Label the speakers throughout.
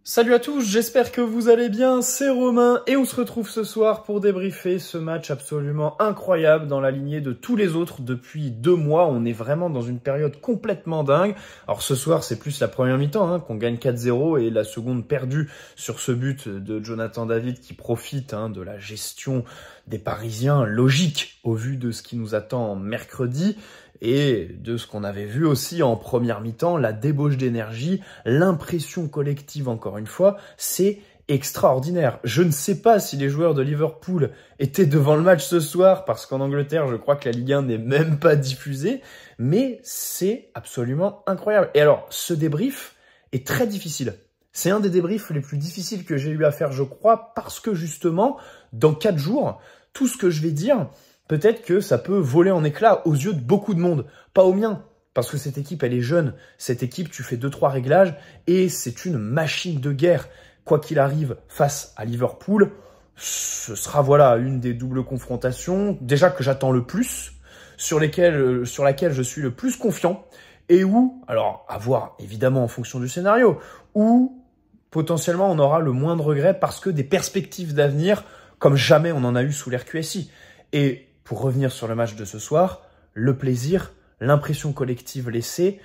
Speaker 1: Salut à tous, j'espère que vous allez bien, c'est Romain et on se retrouve ce soir pour débriefer ce match absolument incroyable dans la lignée de tous les autres depuis 2 mois. On est vraiment dans une période complètement dingue. Alors ce soir c'est plus la première mi-temps qu'on gagne 4-0 et la seconde perdue sur ce but de Jonathan David qui profite de la gestion des Parisiens, logique au vu de ce qui nous attend mercredi. Et de ce qu'on avait vu aussi en première mi-temps, la débauche d'énergie, l'impression collective encore une fois, c'est extraordinaire. Je ne sais pas si les joueurs de Liverpool étaient devant le match ce soir, parce qu'en Angleterre, je crois que la Ligue 1 n'est même pas diffusée, mais c'est absolument incroyable. Et alors, ce débrief est très difficile. C'est un des débriefs les plus difficiles que j'ai eu à faire, je crois, parce que justement, dans 4 jours, tout ce que je vais dire, peut-être que ça peut voler en éclats aux yeux de beaucoup de monde, pas aux miens. Parce que cette équipe, elle est jeune. Cette équipe, tu fais 2-3 réglages et c'est une machine de guerre. Quoi qu'il arrive face à Liverpool, ce sera voilà une des doubles confrontations, déjà que j'attends le plus, sur laquelle je suis le plus confiant, et où, alors à voir évidemment en fonction du scénario, où potentiellement on aura le moins de regrets parce que des perspectives d'avenir comme jamais on en a eu sous l'RQSI. Et pour revenir sur le match de ce soir, le plaisir, l'impression collective laissée,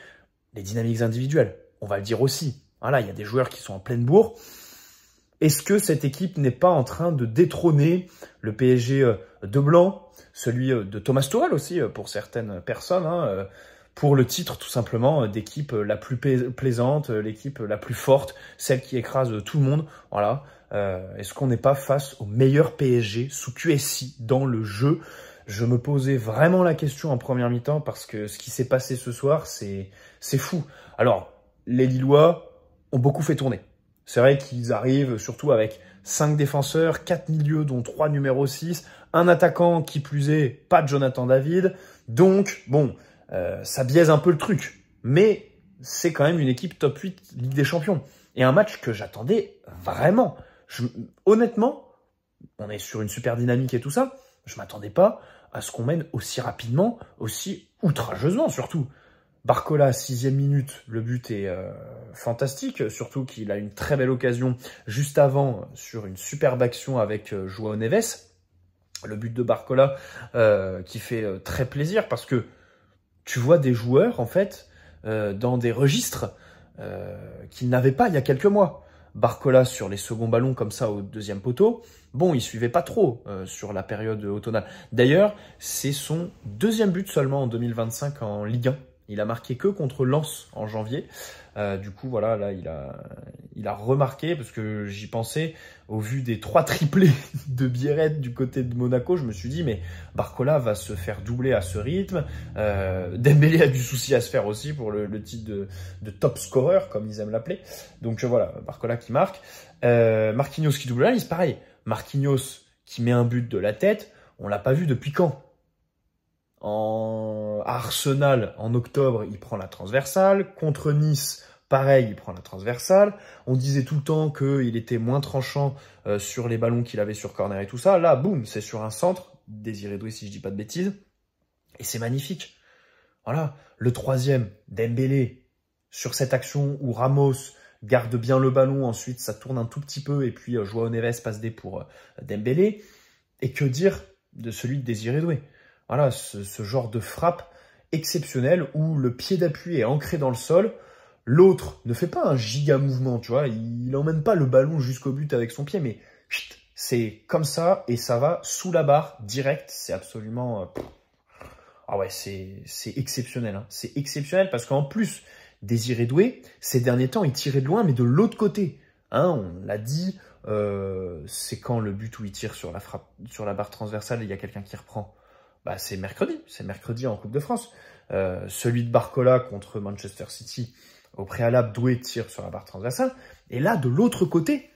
Speaker 1: les dynamiques individuelles, on va le dire aussi. Voilà, il y a des joueurs qui sont en pleine bourre. Est-ce que cette équipe n'est pas en train de détrôner le PSG de Blanc, celui de Thomas Tuchel aussi pour certaines personnes, pour le titre tout simplement d'équipe la plus plaisante, l'équipe la plus forte, celle qui écrase tout le monde. Voilà. Est-ce qu'on n'est pas face au meilleur PSG sous QSI dans le jeu? Je me posais vraiment la question en première mi-temps parce que ce qui s'est passé ce soir, c'est fou. Alors, les Lillois ont beaucoup fait tourner. C'est vrai qu'ils arrivent surtout avec 5 défenseurs, 4 milieux dont 3 numéros 6, un attaquant qui plus est, pas de Jonathan David. Donc, bon, ça biaise un peu le truc. Mais c'est quand même une équipe top 8 Ligue des Champions. Et un match que j'attendais vraiment. Honnêtement, on est sur une super dynamique et tout ça. Je m'attendais pas à ce qu'on mène aussi rapidement, aussi outrageusement surtout. Barcola, 6e minute, le but est fantastique, surtout qu'il a une très belle occasion juste avant sur une superbe action avec João Neves. Le but de Barcola qui fait très plaisir parce que tu vois des joueurs en fait dans des registres qu'ils n'avaient pas il y a quelques mois. Barcola sur les seconds ballons comme ça au deuxième poteau, bon, il suivait pas trop sur la période automnale. D'ailleurs, c'est son 2e but seulement en 2025 en Ligue 1. Il a marqué que contre Lens en janvier. Du coup, voilà, là, il a remarqué, parce que j'y pensais, au vu des 3 triplés de Biarritz du côté de Monaco, je me suis dit, mais Barcola va se faire doubler à ce rythme. Dembélé a du souci à se faire aussi pour le titre de top scorer, comme ils aiment l'appeler. Donc voilà, Barcola qui marque. Marquinhos qui double la liste, pareil. Marquinhos qui met un but de la tête, on l'a pas vu depuis quand? À Arsenal, en octobre, il prend la transversale. Contre Nice, pareil, il prend la transversale. On disait tout le temps qu'il était moins tranchant sur les ballons qu'il avait sur corner et tout ça. Là, boum, c'est sur un centre. Désiré Doué, si je dis pas de bêtises. Et c'est magnifique. Voilà. Le 3e, Dembélé, sur cette action où Ramos garde bien le ballon. Ensuite, ça tourne un tout petit peu. Et puis, João Neves passe D pour Dembélé. Et que dire de celui de Désiré Doué? Voilà, ce genre de frappe exceptionnelle où le pied d'appui est ancré dans le sol. L'autre ne fait pas un giga mouvement, tu vois. Il n'emmène pas le ballon jusqu'au but avec son pied, mais c'est comme ça et ça va sous la barre direct. C'est absolument... Ah ouais, c'est exceptionnel. C'est exceptionnel parce qu'en plus, Désiré Doué, ces derniers temps, il tirait de loin, mais de l'autre côté. On l'a dit, c'est quand le but où il tire sur la frappe, sur la barre transversale, il y a quelqu'un qui reprend. Bah, c'est mercredi en Coupe de France. Celui de Barcola contre Manchester City, au préalable, Doué tire sur la barre transversale. Et là, de l'autre côté,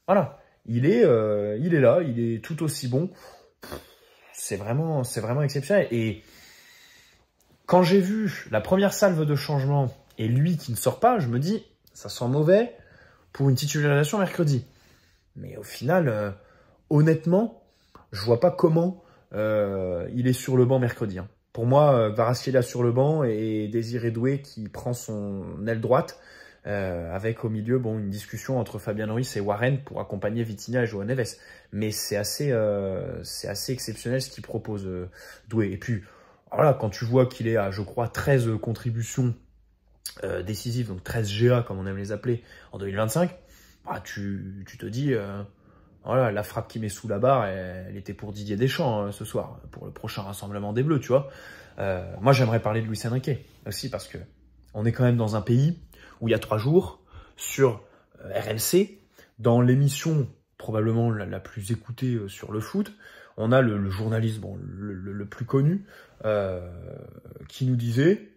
Speaker 1: voilà, il est là, il est tout aussi bon. C'est vraiment exceptionnel. Et quand j'ai vu la première salve de changement et lui qui ne sort pas, je me dis, ça sent mauvais pour une titularisation mercredi. Mais au final, honnêtement, je vois pas comment il est sur le banc mercredi. Pour moi, Kvaratskhelia sur le banc et Désiré Doué qui prend son aile droite. avec au milieu une discussion entre Fabian Ruiz et Warren pour accompagner Vitinha et João Neves. Mais c'est assez exceptionnel ce qu'il propose Doué. Et puis, voilà, quand tu vois qu'il est à, je crois, 13 contributions décisives, donc 13 GA comme on aime les appeler, en 2025, bah, tu te dis, voilà, la frappe qui met sous la barre, elle était pour Didier Deschamps ce soir, pour le prochain rassemblement des Bleus, tu vois. Moi, j'aimerais parler de Luis Enrique aussi, parce que on est quand même dans un pays où il y a 3 jours, sur RMC, dans l'émission probablement la plus écoutée sur le foot, on a le journaliste le plus connu qui nous disait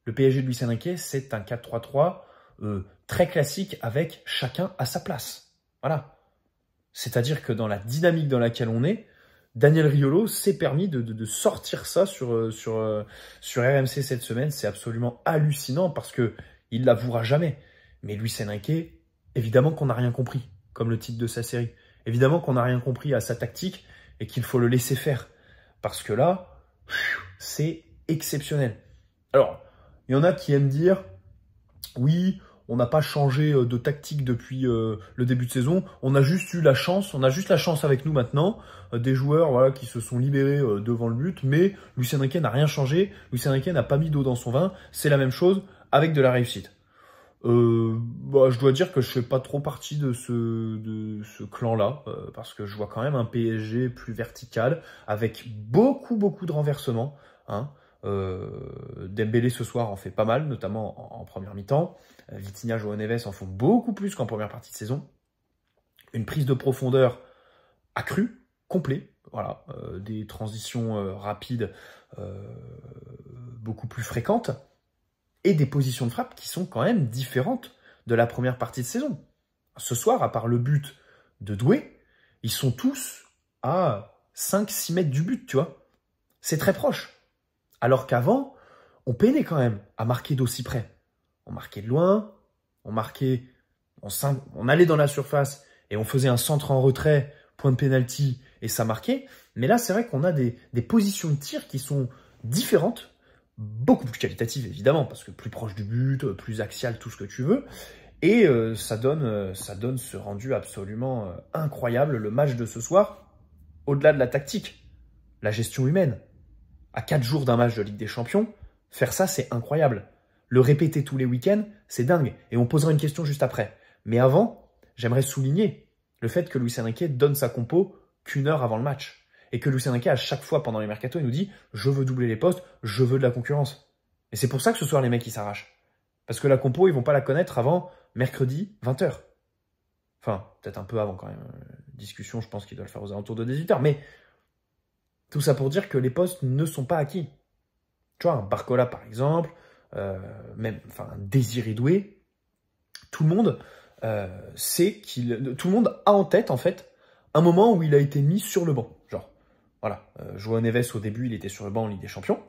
Speaker 1: le PSG de Luis Enrique, c'est un 4-3-3 très classique avec chacun à sa place. Voilà. C'est-à-dire que dans la dynamique dans laquelle on est, Daniel Riolo s'est permis de sortir ça sur RMC cette semaine. C'est absolument hallucinant parce que il l'avouera jamais. Mais Luis Enrique, évidemment qu'on n'a rien compris, comme le titre de sa série. Évidemment qu'on n'a rien compris à sa tactique et qu'il faut le laisser faire. Parce que là, c'est exceptionnel. Alors, il y en a qui aiment dire, oui, on n'a pas changé de tactique depuis le début de saison, on a juste eu la chance, on a juste la chance avec nous maintenant, des joueurs voilà, qui se sont libérés devant le but, mais Luis Enrique n'a rien changé, Luis Enrique n'a pas mis d'eau dans son vin, c'est la même chose avec de la réussite. Je dois dire que je ne fais pas trop partie de ce clan-là, parce que je vois quand même un PSG plus vertical, avec beaucoup de renversements. Hein. Dembélé ce soir en fait pas mal, notamment en première mi-temps. Vitinha, João Neves en font beaucoup plus qu'en première partie de saison. Une prise de profondeur accrue, complet. Voilà, des transitions rapides beaucoup plus fréquentes. Et des positions de frappe qui sont quand même différentes de la première partie de saison. Ce soir, à part le but de Doué, ils sont tous à 5-6 mètres du but, tu vois. C'est très proche. Alors qu'avant, on peinait quand même à marquer d'aussi près. On marquait de loin, on allait dans la surface et on faisait un centre en retrait, point de pénalty, et ça marquait. Mais là, c'est vrai qu'on a des positions de tir qui sont différentes, beaucoup plus qualitatives évidemment, parce que plus proche du but, plus axial, tout ce que tu veux. Et ça donne ce rendu absolument incroyable, le match de ce soir, au-delà de la tactique, la gestion humaine. À 4 jours d'un match de Ligue des Champions, faire ça, c'est incroyable. Le répéter tous les week-ends, c'est dingue. Et on posera une question juste après. Mais avant, j'aimerais souligner le fait que Luis Enrique donne sa compo qu'1 heure avant le match. Et que Luis Enrique, à chaque fois pendant les mercatos, il nous dit « Je veux doubler les postes, je veux de la concurrence ». Et c'est pour ça que ce soir, les mecs, ils s'arrachent. Parce que la compo, ils vont pas la connaître avant mercredi, 20h. Enfin, peut-être un peu avant quand même. Discussion, je pense qu'il doit le faire aux alentours de 18h. Mais tout ça pour dire que les postes ne sont pas acquis. Tu vois, un Barcola, par exemple, un Désiré Doué, tout le monde tout le monde a en tête, en fait, un moment où il a été mis sur le banc. Genre, voilà, João Neves, au début, il était sur le banc en Ligue des Champions.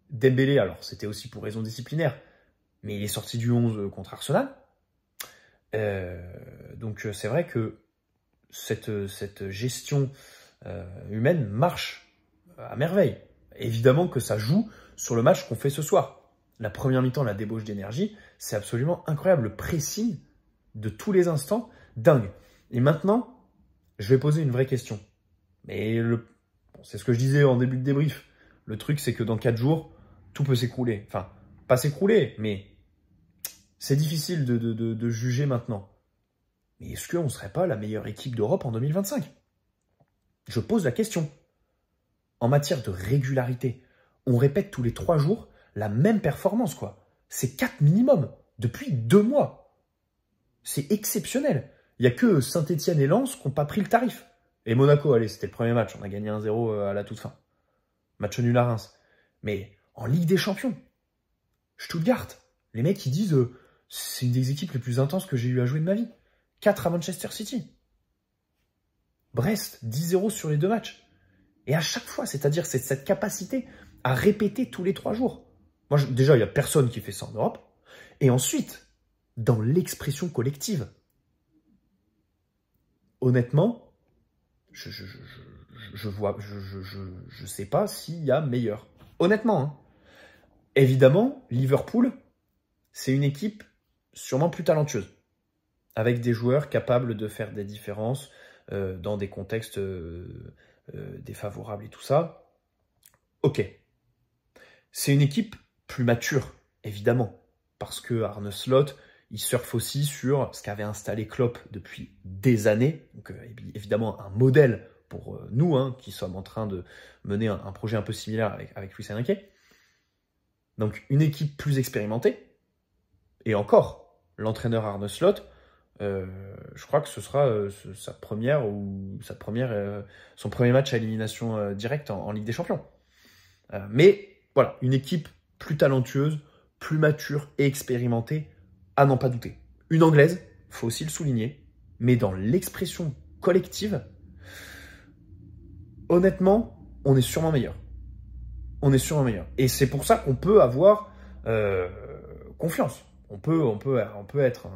Speaker 1: Dembélé, alors, c'était aussi pour raison disciplinaire, mais il est sorti du 11 contre Arsenal. Donc, c'est vrai que cette gestion humaine marche à merveille. Évidemment que ça joue sur le match qu'on fait ce soir. La première mi-temps, la débauche d'énergie, c'est absolument incroyable. Le pressing de tous les instants, dingue. Et maintenant, je vais poser une vraie question. Mais c'est ce que je disais en début de débrief. Le truc, c'est que dans 4 jours, tout peut s'écrouler. Enfin, pas s'écrouler, mais c'est difficile de juger maintenant. Mais est-ce qu'on ne serait pas la meilleure équipe d'Europe en 2025 ? Je pose la question. En matière de régularité, on répète tous les 3 jours la même performance, quoi. C'est 4 minimum, depuis 2 mois. C'est exceptionnel. Il n'y a que Saint-Etienne et Lens qui n'ont pas pris le tarif. Et Monaco, allez, c'était le premier match, on a gagné 1-0 à la toute fin. Match nul à Reims. Mais en Ligue des Champions, Stuttgart, les mecs, ils disent c'est une des équipes les plus intenses que j'ai eu à jouer de ma vie. 4 à Manchester City. Brest, 10-0 sur les 2 matchs. Et à chaque fois, c'est-à-dire c'est cette capacité à répéter tous les 3 jours. Moi, déjà, il n'y a personne qui fait ça en Europe. Et ensuite, dans l'expression collective. Honnêtement, je sais pas s'il y a meilleur. Honnêtement, hein. Évidemment, Liverpool, c'est une équipe sûrement plus talentueuse, avec des joueurs capables de faire des différences dans des contextes défavorables et tout ça. Ok. C'est une équipe plus mature, évidemment, parce que Arne Slot, il surfe aussi sur ce qu'avait installé Klopp depuis des années, donc évidemment un modèle pour nous, hein, qui sommes en train de mener un projet un peu similaire avec Luis Enrique. Donc une équipe plus expérimentée, et encore, l'entraîneur Arne Slot, je crois que ce sera son premier match à élimination directe en Ligue des Champions. Mais voilà, une équipe plus talentueuse, plus mature et expérimentée, à n'en pas douter. Une anglaise, faut aussi le souligner, mais dans l'expression collective, honnêtement, on est sûrement meilleur. On est sûrement meilleur. Et c'est pour ça qu'on peut avoir confiance. On peut être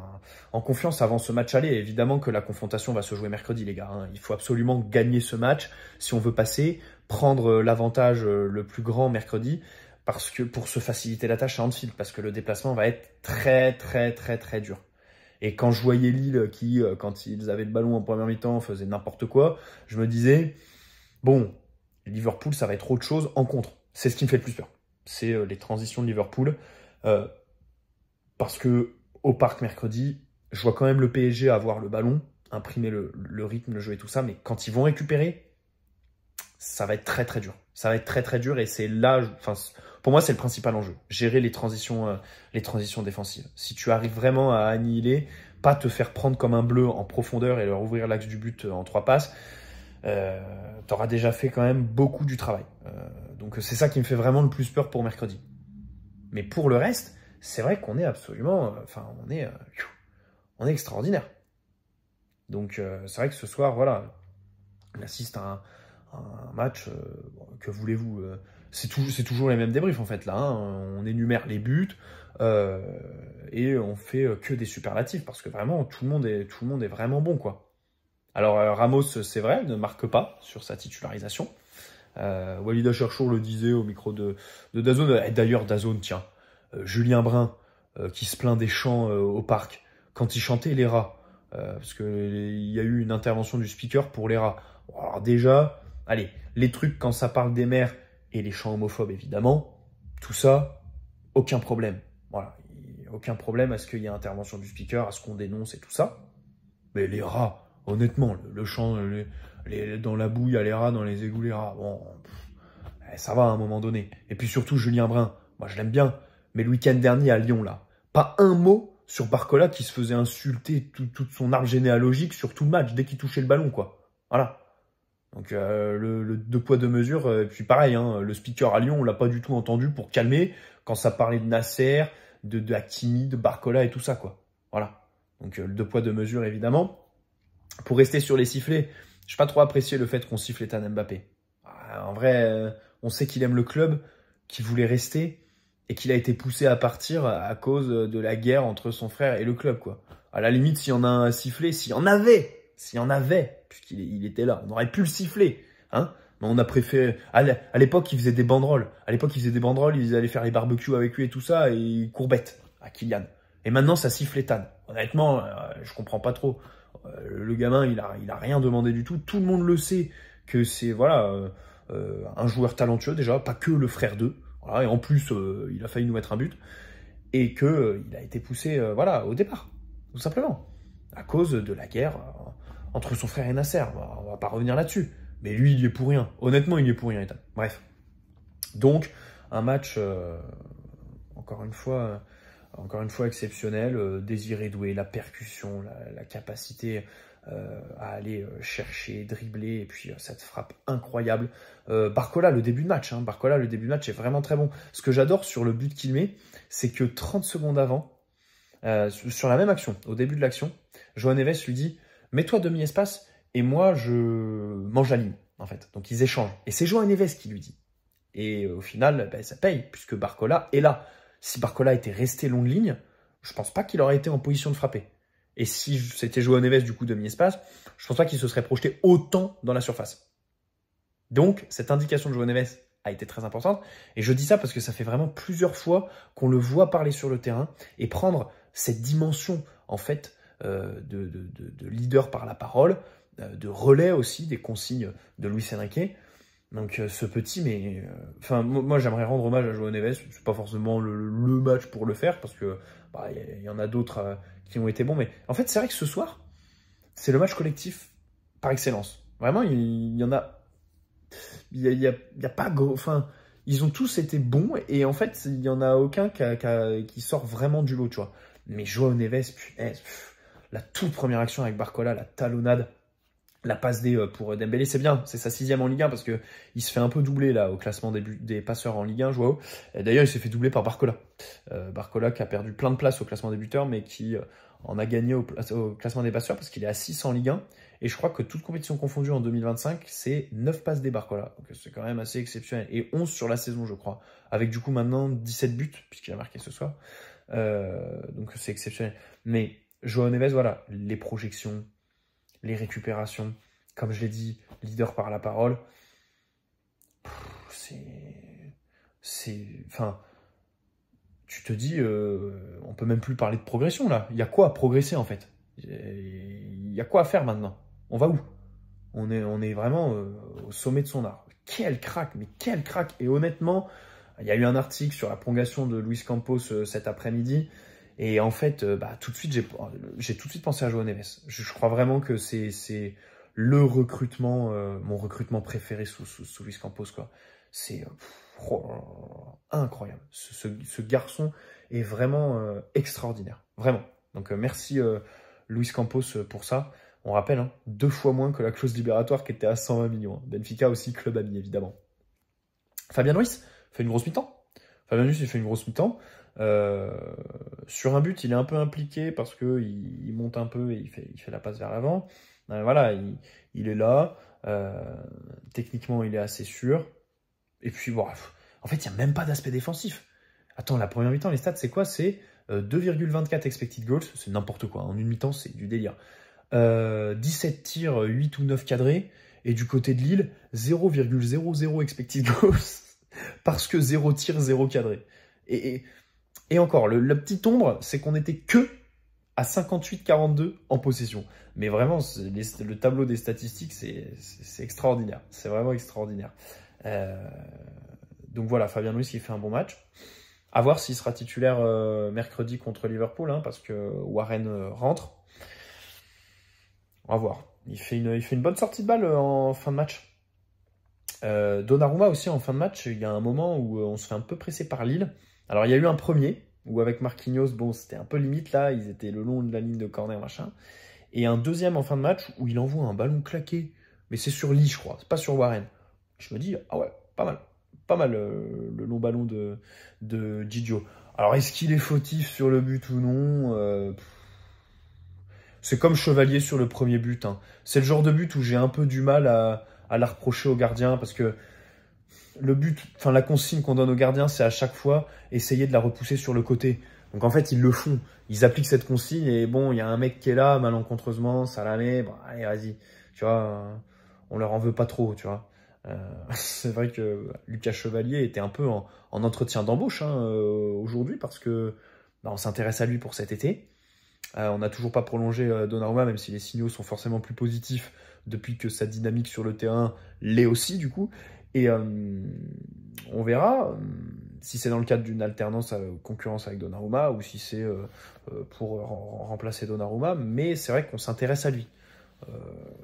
Speaker 1: en confiance avant ce match aller. Évidemment que la confrontation va se jouer mercredi, les gars, hein. Il faut absolument gagner ce match si on veut passer, prendre l'avantage le plus grand mercredi, parce que pour se faciliter la tâche à Anfield, parce que le déplacement va être très dur. Et quand je voyais Lille qui, quand ils avaient le ballon en première mi-temps, faisait n'importe quoi, je me disais, bon, Liverpool, ça va être autre chose en contre. C'est ce qui me fait le plus peur. C'est les transitions de Liverpool. Parce que au parc mercredi, je vois quand même le PSG avoir le ballon, imprimer le rythme, le jeu et tout ça, mais quand ils vont récupérer, ça va être très dur. Ça va être très dur et c'est là, enfin, pour moi, c'est le principal enjeu. Gérer les transitions défensives. Si tu arrives vraiment à annihiler, pas te faire prendre comme un bleu en profondeur et leur ouvrir l'axe du but en 3 passes, tu auras déjà fait quand même beaucoup du travail. Donc c'est ça qui me fait vraiment le plus peur pour mercredi. Mais pour le reste, c'est vrai qu'on est absolument, on est extraordinaire. Donc c'est vrai que ce soir, voilà, on assiste à un match, que voulez-vous, c'est toujours les mêmes débriefs en fait là, hein. On énumère les buts et on fait que des superlatifs parce que vraiment tout le monde est vraiment bon, quoi. Alors Ramos, c'est vrai, ne marque pas sur sa titularisation. Walid Acharchour le disait au micro de DAZN. D'ailleurs, DAZN, tiens, Julien Brun, qui se plaint des chants au parc, quand il chantait les rats, parce qu'il y a eu une intervention du speaker pour les rats. Bon, alors déjà, allez, les trucs quand ça parle des mères et les chants homophobes, évidemment, tout ça, aucun problème. Voilà, aucun problème à ce qu'il y ait intervention du speaker, à ce qu'on dénonce et tout ça. Mais les rats, honnêtement, le chant, dans la boue, il y a les rats, dans les égouts, les rats. Bon, ça va à un moment donné. Et puis surtout, Julien Brun, moi je l'aime bien, mais le week-end dernier à Lyon, là, pas un mot sur Barcola qui se faisait insulter toute son arbre généalogique sur tout le match, dès qu'il touchait le ballon, quoi. Voilà. Donc le 2 poids 2 mesures, et puis pareil, hein, le speaker à Lyon, on l'a pas du tout entendu pour calmer quand ça parlait de Nasser, de Hakimi, de Barcola et tout ça, quoi. Voilà. Donc le 2 poids 2 mesures, évidemment. Pour rester sur les sifflets, je n'ai pas trop apprécié le fait qu'on siffle Ethan Mbappé. En vrai, on sait qu'il aime le club, qu'il voulait rester et qu'il a été poussé à partir à cause de la guerre entre son frère et le club, quoi. À la limite, s'il y en a un sifflé, s'il y en avait, puisqu'il était là, on aurait pu le siffler, hein. Mais on a préféré. À l'époque, il faisait des banderoles. Ils allaient faire les barbecues avec lui et tout ça, et courbette à Kylian. Et maintenant, ça siffle Ethan. Honnêtement, je comprends pas trop. Le gamin, il a rien demandé du tout. Tout le monde le sait que c'est voilà un joueur talentueux déjà, pas que le frère d'eux. Voilà, et en plus, il a failli nous mettre un but et que il a été poussé voilà au départ, tout simplement, à cause de la guerre entre son frère et Nasser. On va pas revenir là-dessus. Mais lui, il y est pour rien. Honnêtement, il y est pour rien, Ethan. Bref. Donc, un match encore une fois exceptionnel. Désiré Doué, la percussion, la capacité à aller chercher, dribbler, et puis cette frappe incroyable. Barcola, le début de match, hein. Barcola, le début de match est vraiment très bon. Ce que j'adore sur le but qu'il met, c'est que 30 secondes avant, sur la même action, au début de l'action, João Neves lui dit « Mets-toi demi-espace et moi, je mange la ligne. » En fait. Donc, ils échangent. Et c'est João Neves qui lui dit. Et au final, ben, ça paye, puisque Barcola est là. Si Barcola était resté longue ligne, je pense pas qu'il aurait été en position de frapper. Et si c'était João Neves, du coup, demi-espace, je pense pas qu'il se serait projeté autant dans la surface. Donc, cette indication de João Neves a été très importante. Et je dis ça parce que ça fait vraiment plusieurs fois qu'on le voit parler sur le terrain et prendre cette dimension, en fait, de leader par la parole, de relais aussi, des consignes de Luis Enrique. Donc ce petit, mais... Enfin, moi j'aimerais rendre hommage à João Neves, c'est pas forcément le match pour le faire, parce que bah, y en a d'autres qui ont été bons, mais en fait c'est vrai que ce soir, c'est le match collectif par excellence. Vraiment, il y en a... Il y a pas... Enfin, ils ont tous été bons, et en fait, il y en a aucun qui sort vraiment du lot, tu vois. Mais João Neves, punaise, la toute première action avec Barcola, la talonnade, la passe D pour Dembélé, c'est bien, c'est sa 6e en Ligue 1 parce que il se fait un peu doubler là au classement des passeurs en Ligue 1, Joao. D'ailleurs, il s'est fait doubler par Barcola. Barcola qui a perdu plein de places au classement des buteurs, mais qui en a gagné au classement des passeurs parce qu'il est à 6 en Ligue 1. Et je crois que toute compétition confondue en 2025, c'est 9 passes D Barcola. Donc c'est quand même assez exceptionnel. Et 11 sur la saison, je crois. Avec du coup maintenant 17 buts, puisqu'il a marqué ce soir. Donc c'est exceptionnel. Mais Joao Neves, voilà, les projections, les récupérations, comme je l'ai dit, leader par la parole, enfin, tu te dis, on peut même plus parler de progression là. Il y a quoi à progresser en fait? Il y a quoi à faire maintenant? On va où? On est vraiment au sommet de son art. Quel crack, mais quel crack! Et honnêtement, il y a eu un article sur la prolongation de Luis Campos cet après-midi. Et en fait, tout de suite, j'ai tout de suite pensé à João Neves. Je crois vraiment que c'est le recrutement, mon recrutement préféré sous Luis Campos, quoi. C'est incroyable. Ce garçon est vraiment extraordinaire. Vraiment. Donc, merci Luis Campos pour ça. On rappelle, hein, 2 fois moins que la clause libératoire qui était à 120 millions. Benfica aussi, club ami, évidemment. Fabien Ruiz fait une grosse mi-temps. Fabien Ruiz, il fait une grosse mi-temps. Sur un but, il est un peu impliqué parce que il monte un peu et il fait la passe vers l'avant. Voilà, il est là. Techniquement, il est assez sûr. Et puis, bon, en fait, il n'y a même pas d'aspect défensif. Attends, la première mi-temps, les stats, c'est quoi? C'est 2,24 expected goals. C'est n'importe quoi. En une mi-temps, c'est du délire. 17 tirs, 8 ou 9 cadrés. Et du côté de Lille, 0,00 expected goals. Parce que 0 tir, 0 cadré. Et encore, la petite ombre, c'est qu'on n'était que à 58-42 en possession. Mais vraiment, le tableau des statistiques, c'est extraordinaire. C'est vraiment extraordinaire. Donc voilà, Fabien Ruiz qui fait un bon match. À voir s'il sera titulaire mercredi contre Liverpool, hein, parce que Warren rentre. On va voir. Il fait une bonne sortie de balle en fin de match. Donnarumma aussi en fin de match, il y a un moment où on se fait un peu presser par Lille. Alors il y a eu un premier, où avec Marquinhos, bon c'était un peu limite là, ils étaient le long de la ligne de corner machin. Et un deuxième en fin de match où il envoie un ballon claqué, mais c'est sur Lee je crois, c'est pas sur Warren. Je me dis, ah ouais, pas mal le long ballon de Gigio. Alors est-ce qu'il est fautif sur le but ou non? C'est comme Chevalier sur le premier but. Hein. C'est le genre de but où j'ai un peu du mal à la reprocher au gardien parce que le but, enfin la consigne qu'on donne aux gardiens, c'est à chaque fois essayer de la repousser sur le côté. Donc en fait, ils le font. Ils appliquent cette consigne et bon, il y a un mec qui est là, malencontreusement, ça la met. Bon, allez, vas-y. Tu vois, on leur en veut pas trop, tu vois. C'est vrai que Lucas Chevalier était un peu en entretien d'embauche hein, aujourd'hui parce que on s'intéresse à lui pour cet été. On n'a toujours pas prolongé Donnarumma, même si les signaux sont forcément plus positifs depuis que sa dynamique sur le terrain l'est aussi, du coup. Et on verra si c'est dans le cadre d'une alternance concurrence avec Donnarumma ou si c'est pour remplacer Donnarumma. Mais c'est vrai qu'on s'intéresse à lui.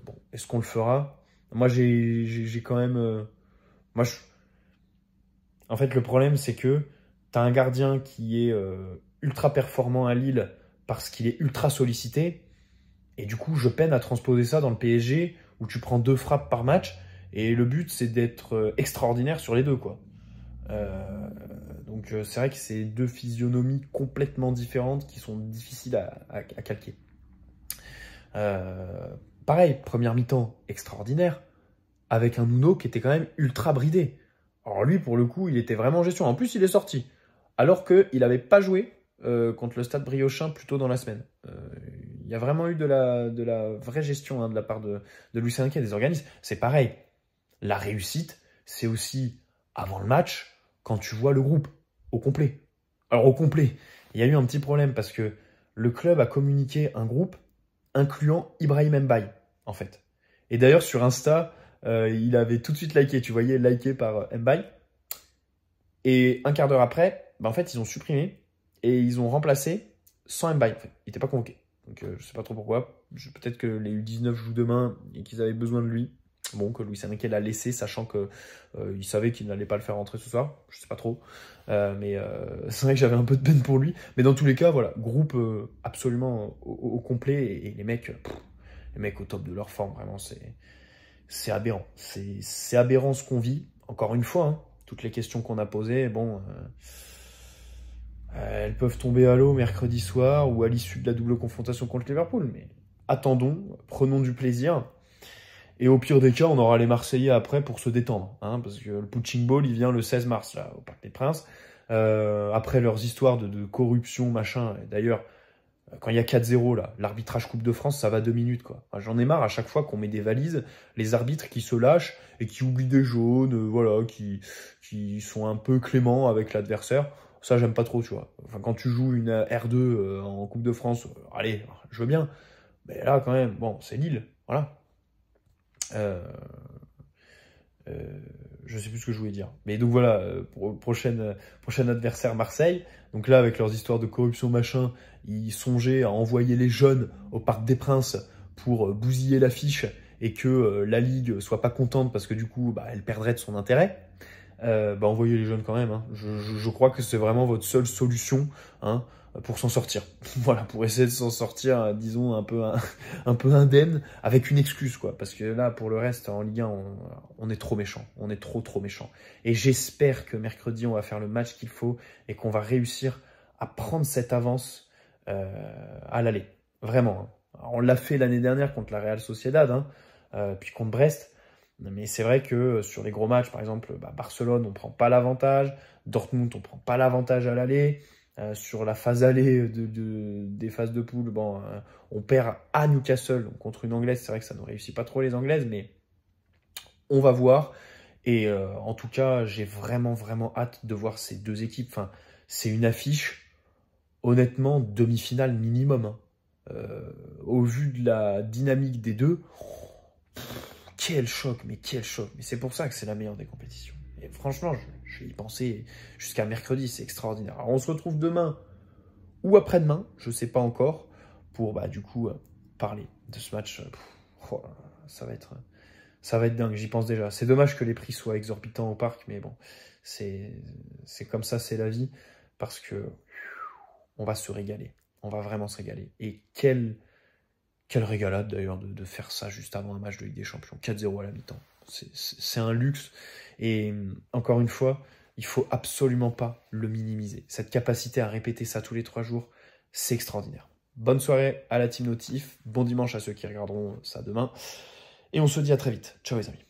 Speaker 1: Bon, est-ce qu'on le fera? Moi, j'ai quand même... En fait, le problème, c'est que tu as un gardien qui est ultra performant à Lille parce qu'il est ultra sollicité. Et du coup, je peine à transposer ça dans le PSG où tu prends 2 frappes par match. Et le but, c'est d'être extraordinaire sur les deux, quoi. Donc, c'est vrai que c'est 2 physionomies complètement différentes qui sont difficiles à calquer. Pareil, première mi-temps extraordinaire, avec un Nuno qui était quand même ultra bridé. Alors lui, pour le coup, il était vraiment en gestion. En plus, il est sorti. Alors qu'il n'avait pas joué contre le Stade Briochin plus tôt dans la semaine. Il y a vraiment eu de la vraie gestion hein, de la part de Luis Enrique et des organismes. C'est pareil. La réussite, c'est aussi avant le match, quand tu vois le groupe au complet. Alors au complet, il y a eu un petit problème parce que le club a communiqué un groupe incluant Ibrahim Mbaye, en fait. Et d'ailleurs, sur Insta, il avait tout de suite liké, tu voyais, liké par Mbaye. Et un quart d'heure après, bah, en fait, ils ont supprimé et ils ont remplacé sans Mbaye, en fait. Il n'était pas convoqué. Donc, je sais pas trop pourquoi. Peut-être que les U19 jouent demain et qu'ils avaient besoin de lui. Bon, que Luis Enrique l'a laissé, sachant que il savait qu'il n'allait pas le faire rentrer ce soir. Je sais pas trop. Mais c'est vrai que j'avais un peu de peine pour lui. Mais dans tous les cas, voilà, groupe absolument au complet. Et les mecs au top de leur forme, vraiment, c'est aberrant. C'est aberrant ce qu'on vit. Encore une fois, hein, toutes les questions qu'on a posées, bon, elles peuvent tomber à l'eau mercredi soir ou à l'issue de la double confrontation contre Liverpool. Mais attendons, prenons du plaisir. Et au pire des cas, on aura les Marseillais après pour se détendre. Hein, parce que le Punching Ball, il vient le 16 mars, là, au Parc des Princes. Après leurs histoires de corruption, machin. D'ailleurs, quand il y a 4-0, là, l'arbitrage Coupe de France, ça va 2 minutes, quoi. Enfin, j'en ai marre à chaque fois qu'on met des valises, les arbitres qui se lâchent et qui oublient des jaunes, voilà, qui sont un peu cléments avec l'adversaire. Ça, j'aime pas trop, tu vois. Enfin, quand tu joues une R2 en Coupe de France, allez, je veux bien. Mais là, quand même, bon, c'est Lille, voilà. Je sais plus ce que je voulais dire. Mais donc voilà, prochain adversaire Marseille. Donc là, avec leurs histoires de corruption machin, ils songeaient à envoyer les jeunes au Parc des Princes pour bousiller l'affiche et que la Ligue soit pas contente parce que du coup, bah, elle perdrait de son intérêt. Bah, envoyez les jeunes quand même. Hein. Je crois que c'est vraiment votre seule solution, hein, pour s'en sortir. Voilà, pour essayer de s'en sortir, disons, un peu indemne, avec une excuse, quoi. Parce que là, pour le reste, en Ligue 1, on est trop méchant. On est trop méchant. Et j'espère que mercredi, on va faire le match qu'il faut et qu'on va réussir à prendre cette avance à l'aller. Vraiment. Hein. Alors, on l'a fait l'année dernière contre la Real Sociedad, hein, puis contre Brest. Mais c'est vrai que sur les gros matchs, par exemple, bah, Barcelone, on ne prend pas l'avantage. Dortmund, on ne prend pas l'avantage à l'aller. Sur la phase aller des phases de poule, bon, on perd à Newcastle contre une Anglaise. C'est vrai que ça ne réussit pas trop les Anglaises, mais on va voir. Et en tout cas, j'ai vraiment hâte de voir ces deux équipes. Enfin, c'est une affiche, honnêtement, demi-finale minimum. Hein. Au vu de la dynamique des deux, quel choc, mais quel choc. Mais c'est pour ça que c'est la meilleure des compétitions. Et franchement, je vais y penser jusqu'à mercredi, c'est extraordinaire. Alors on se retrouve demain ou après-demain, je ne sais pas encore, pour du coup parler de ce match. Oh, ça va être dingue, j'y pense déjà. C'est dommage que les prix soient exorbitants au parc, mais bon, c'est comme ça, c'est la vie, parce que on va se régaler. On va vraiment se régaler. Et quelle régalade d'ailleurs de faire ça juste avant un match de Ligue des Champions. 4-0 à la mi-temps. C'est un luxe. Et encore une fois, il faut absolument pas le minimiser. Cette capacité à répéter ça tous les 3 jours, c'est extraordinaire. Bonne soirée à la Team Notif. Bon dimanche à ceux qui regarderont ça demain. Et on se dit à très vite. Ciao les amis.